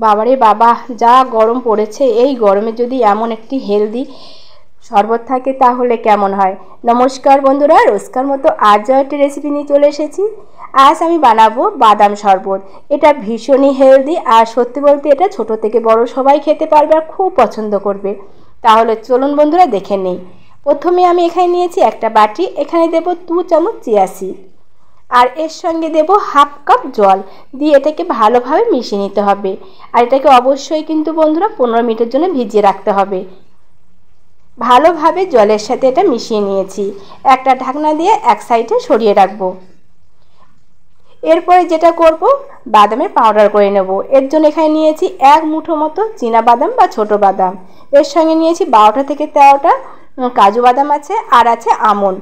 বাবারে বাবা, যা গরম পড়েছে, এই গরমে যদি এমন একটি হেলদি শরবত থাকে তাহলে কেমন হয়। নমস্কার বন্ধুরা, রোজকার মতো আজও একটি রেসিপি নিয়ে চলে এসেছি। আজ আমি বানাবো বাদাম শরবত। এটা ভীষণই হেলদি, আর সত্যি বলতে এটা ছোট থেকে বড় সবাই খেতে পারবে আর খুব পছন্দ করবে। তাহলে চলুন বন্ধুরা দেখে নেই। প্রথমে আমি এখানে নিয়েছি একটা বাটি, এখানে দেব 2 চামচ চিয়া সিড, আর এর সঙ্গে দেব হাফ কাপ জল দিয়ে এটাকে ভালোভাবে মিশিয়ে নিতে হবে। আর এটাকে অবশ্যই কিন্তু বন্ধুরা 15 মিনিটের জন্য ভিজিয়ে রাখতে হবে। ভালোভাবে জলের সাথে এটা মিশিয়ে নিয়েছি, একটা ঢাকনা দিয়ে এক সাইডে সরিয়ে রাখবো। এরপরে যেটা করব, বাদামের পাউডার করে নেব। এর জন্য এখানে নিয়েছি 1 মুঠো মতো চীনা বাদাম বা ছোট বাদাম, এর সঙ্গে নিয়েছি 12টা থেকে 13টা কাজু বাদাম আছে, আর আছে আমন্ড,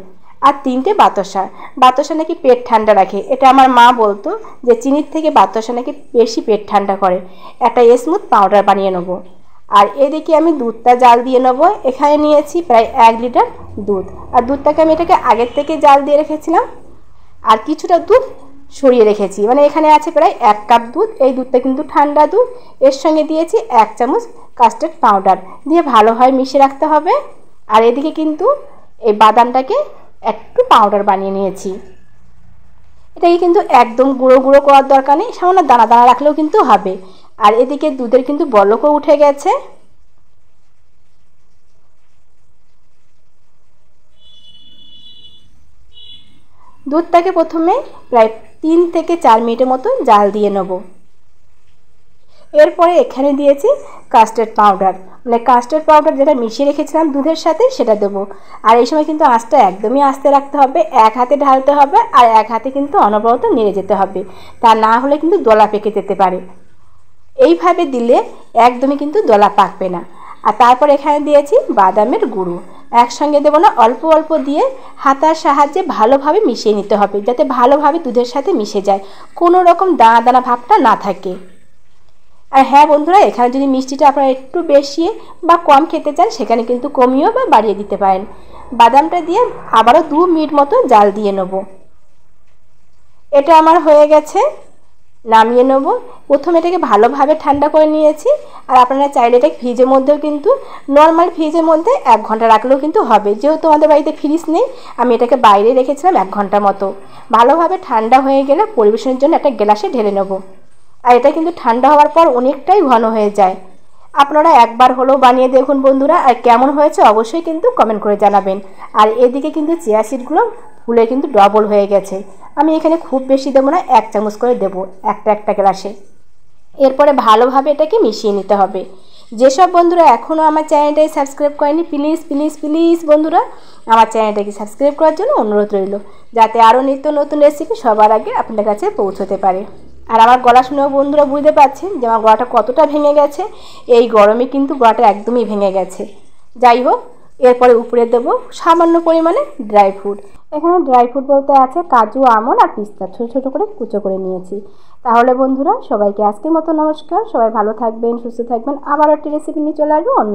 আর 3টে বাতাসা। বাতাসা নাকি পেট ঠান্ডা রাখে, এটা আমার মা বলতো যে চিনির থেকে বাতাসা নাকি বেশি পেট ঠান্ডা করে। একটা স্মুথ পাউডার বানিয়ে নেব। আর এদিকে আমি দুধটা জাল দিয়ে নেব। এখানে নিয়েছি প্রায় 1 লিটার দুধ, আর দুধটাকে আমি এটাকে আগের থেকে জাল দিয়ে রেখেছিলাম, আর কিছুটা দুধ সরিয়ে রেখেছি। মানে এখানে আছে প্রায় 1 কাপ দুধ। এই দুধটা কিন্তু ঠান্ডা দুধ। এর সঙ্গে দিয়েছি 1 চামচ কাস্টার্ড পাউডার, দিয়ে ভালোভাবে মিশিয়ে রাখতে হবে। আর এদিকে কিন্তু এই বাদামটাকে একটু পাউডার বানিয়ে নিয়েছি। এটাকে কিন্তু একদম গুঁড়ো গুঁড়ো করার দরকার নেই, সামান্য দানা দানা রাখলেও কিন্তু হবে। আর এদিকে দুধের কিন্তু বলকও উঠে গেছে। দুধটাকে প্রথমে প্রায় 3 থেকে 4 মিনিটের মতো জাল দিয়ে নেব। এরপরে এখানে দিয়েছি কাস্টার্ড পাউডার, মানে কাস্টার্ড পাউডার যেটা মিশিয়ে রেখেছিলাম দুধের সাথে সেটা দেবো। আর এই সময় কিন্তু আঁচটা একদমই আস্তে রাখতে হবে, এক হাতে ঢালতে হবে আর এক হাতে কিন্তু অনবরত নেড়ে যেতে হবে, তা না হলে কিন্তু দলা পেকে যেতে পারে। এইভাবে দিলে একদমই কিন্তু দলা পাকবে না। আর তারপর এখানে দিয়েছি বাদামের গুঁড়ো, একসঙ্গে দেবো না, অল্প অল্প দিয়ে হাতার সাহায্যে ভালোভাবে মিশিয়ে নিতে হবে, যাতে ভালোভাবে দুধের সাথে মিশে যায়, কোনো রকম দানা দানা ভাবটা না থাকে। আর হ্যাঁ বন্ধুরা, এখানে যদি মিষ্টিটা আপনারা একটু বেশি বা কম খেতে চান সেখানে কিন্তু কমিয়েও বা বাড়িয়ে দিতে পারেন। বাদামটা দিয়ে আবারও 2 মিনিট মতো জাল দিয়ে নেব। এটা আমার হয়ে গেছে, নামিয়ে নেব। প্রথমে এটাকে ভালোভাবে ঠান্ডা করে নিয়েছি। আর আপনারা চাইলে এটা ফ্রিজের মধ্যেও কিন্তু নর্মাল ফ্রিজের মধ্যে 1 ঘন্টা রাখলেও কিন্তু হবে। যেহেতু আমাদের বাড়িতে ফ্রিজ নেই, আমি এটাকে বাইরে রেখেছিলাম 1 ঘন্টা মতো। ভালোভাবে ঠান্ডা হয়ে গেলে পরিবেশনের জন্য একটা গ্লাসে ঢেলে নেব। আর এটা কিন্তু ঠান্ডা হওয়ার পর অনেকটাই ঘন হয়ে যায়। আপনারা একবার হলেও বানিয়ে দেখুন বন্ধুরা, আর কেমন হয়েছে অবশ্যই কিন্তু কমেন্ট করে জানাবেন। আর এদিকে কিন্তু চিয়া সিডগুলো ফুলে কিন্তু ডবল হয়ে গেছে। আমি এখানে খুব বেশি দেবো না, 1 চামচ করে দেবো একটা গ্লাসে। এরপরে ভালোভাবে এটাকে মিশিয়ে নিতে হবে। যেসব বন্ধুরা এখনও আমার চ্যানেলটাকে সাবস্ক্রাইব করেনি, প্লিজ প্লিজ প্লিজ বন্ধুরা আমার চ্যানেলটাকে সাবস্ক্রাইব করার জন্য অনুরোধ রইল, যাতে আরও নিত্য নতুন রেসিপি সবার আগে আপনাদের কাছে পৌঁছতে পারে। আর আমার গলা শুনেও বন্ধুরা বুঝতে পারছেন যে আমার গলাটা কতটা ভেঙে গেছে। এই গরমে কিন্তু গলাটা একদমই ভেঙে গেছে। যাই হোক, এরপরে উপরে দেবো সামান্য পরিমাণে ড্রাই ফ্রুট। এখানে ড্রাই ফ্রুট বলতে আছে কাজু, আমন্ড আর পিস্তা, ছোটো ছোটো করে কুচো করে নিয়েছি। তাহলে বন্ধুরা সবাইকে আজকের মতো নমস্কার, সবাই ভালো থাকবেন, সুস্থ থাকবেন। আবার একটা রেসিপি নিয়ে চলে আসবো অন্য।